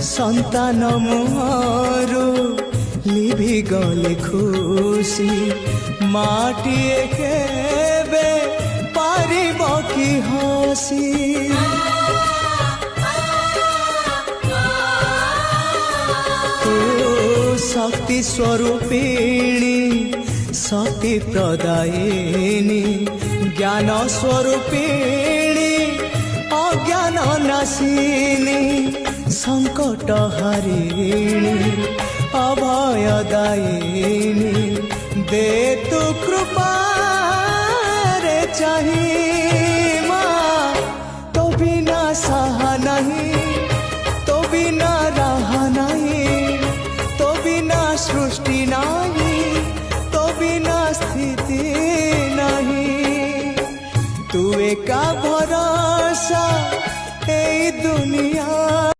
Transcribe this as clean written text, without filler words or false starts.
संतान मुहरु लिभि गले खुशी माटिए केबे पारिब कि हसी शक्ति स्वरूपिणी शक्ति प्रदायिनी ज्ञान स्वरूपिणी अज्ञान नाशिनी संकट हरिणी अभयदायिनी दे तु कृपा रे चाही